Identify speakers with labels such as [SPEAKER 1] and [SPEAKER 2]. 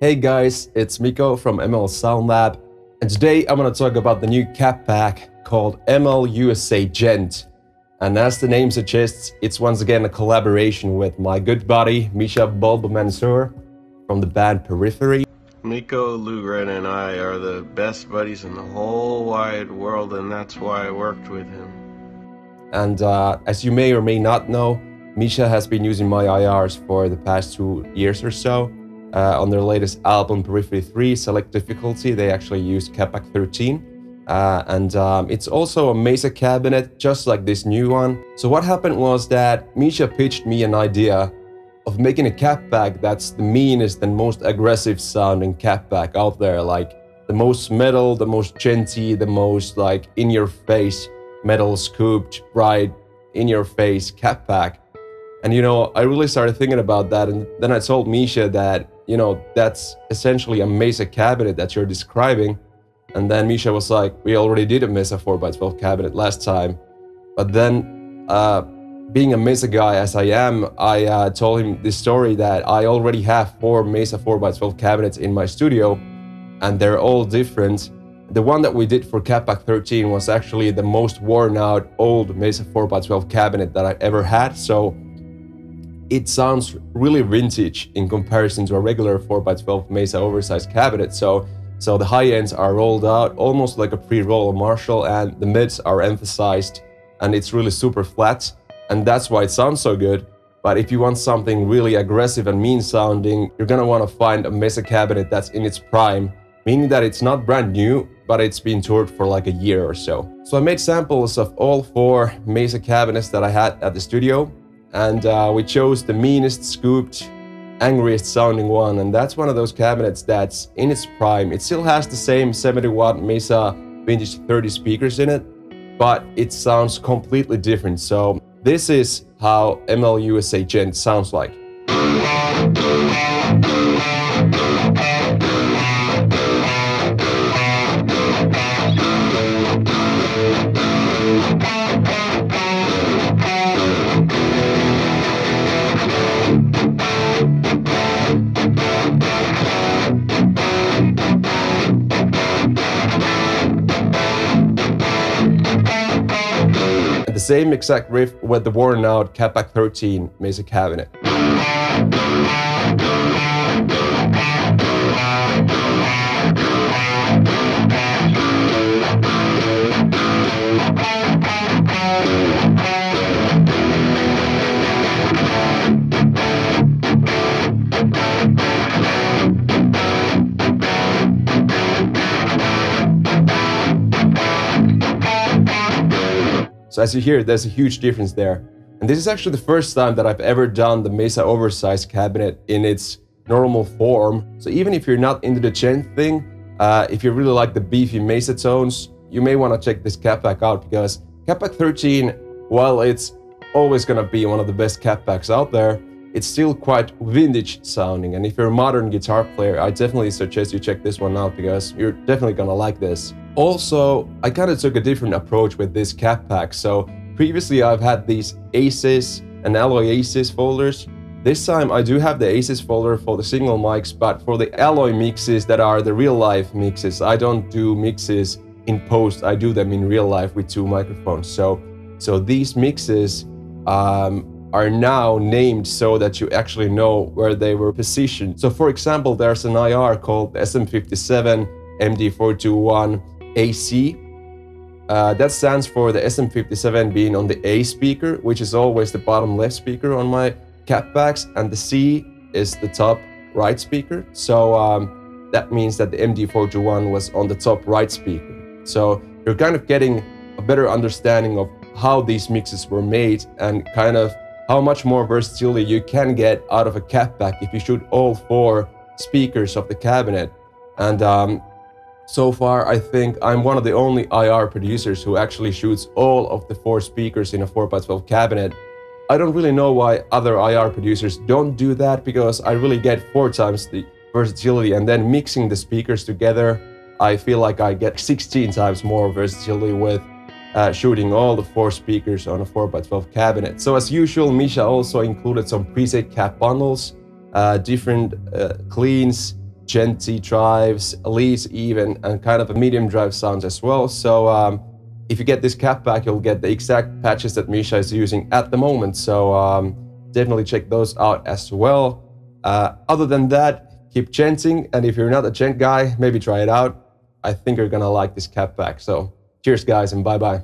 [SPEAKER 1] Hey guys, it's Mikko from ML Sound Lab, and today I'm going to talk about the new cab pack called ML USA Djent. And as the name suggests, it's once again a collaboration with my good buddy Misha Mansoor from the band Periphery.
[SPEAKER 2] Mikko, Lugren, and I are the best buddies in the whole wide world, and that's why I worked with him.
[SPEAKER 1] And as you may or may not know, Misha has been using my IRs for the past 2 years or so. On their latest album, Periphery 3, Select Difficulty, they actually used cab pack 13. It's also a Mesa cabinet, just like this new one. So what happened was that Misha pitched me an idea of making a cab pack that's the meanest and most aggressive sounding cab pack out there. Like the most metal, the most djenty, the most like in-your-face, metal scooped, right in-your-face cab pack. And you know, I really started thinking about that, and then I told Misha that, you know, that's essentially a Mesa cabinet that you're describing. And then Misha was like, we already did a Mesa 4x12 cabinet last time. But then, being a Mesa guy as I am, I told him this story that I already have 4 Mesa 4x12 cabinets in my studio, and they're all different. The one that we did for cab pack 13 was actually the most worn out old Mesa 4x12 cabinet that I ever had. So it sounds really vintage in comparison to a regular 4x12 Mesa oversized cabinet. So the high ends are rolled out almost like a pre-roll Marshall, and the mids are emphasized, and it's really super flat, and that's why it sounds so good. But if you want something really aggressive and mean sounding, you're gonna want to find a Mesa cabinet that's in its prime, meaning that it's not brand new, but it's been toured for like a year or so. So I made samples of all 4 Mesa cabinets that I had at the studio, and we chose the meanest, scooped, angriest sounding one, and that's one of those cabinets that's in its prime. It still has the same 70-watt Mesa Vintage 30 speakers in it, but it sounds completely different. So this is how ML USA Djent sounds like. The same exact riff with the worn out cab pack 13 Mesa cabinet. So as you hear, there's a huge difference there. And this is actually the first time that I've ever done the Mesa oversized cabinet in its normal form. So even if you're not into the Djent thing, if you really like the beefy Mesa tones, you may want to check this cab pack out, because cab pack 13, while it's always going to be one of the best cab packs out there, it's still quite vintage sounding. And if you're a modern guitar player, I definitely suggest you check this one out, because you're definitely going to like this. Also, I kind of took a different approach with this cab pack. So previously I've had these Aces and Alloy Aces folders. This time I do have the Aces folder for the single mics, but for the Alloy mixes that are the real life mixes, I don't do mixes in post, I do them in real life with 2 microphones. So these mixes are now named so that you actually know where they were positioned. So for example, there's an IR called SM57 MD421 AC. That stands for the SM57 being on the A speaker, which is always the bottom left speaker on my cab packs, and the C is the top right speaker. So that means that the MD421 was on the top right speaker. So you're kind of getting a better understanding of how these mixes were made, and kind of how much more versatility you can get out of a cab pack if you shoot all 4 speakers of the cabinet. And so far, I think I'm one of the only IR producers who actually shoots all of the 4 speakers in a 4x12 cabinet. I don't really know why other IR producers don't do that, because I really get 4 times the versatility, and then mixing the speakers together, I feel like I get 16 times more versatility with shooting all the 4 speakers on a 4x12 cabinet. So as usual, Misha also included some preset cab bundles, different cleans, djenty drives, leads even, and kind of a medium drive sounds as well. So if you get this cab pack, you'll get the exact patches that Misha is using at the moment. So definitely check those out as well. Other than that, keep djenting, and if you're not a djent guy, maybe try it out. I think you're gonna like this cab pack. So cheers guys, and bye bye.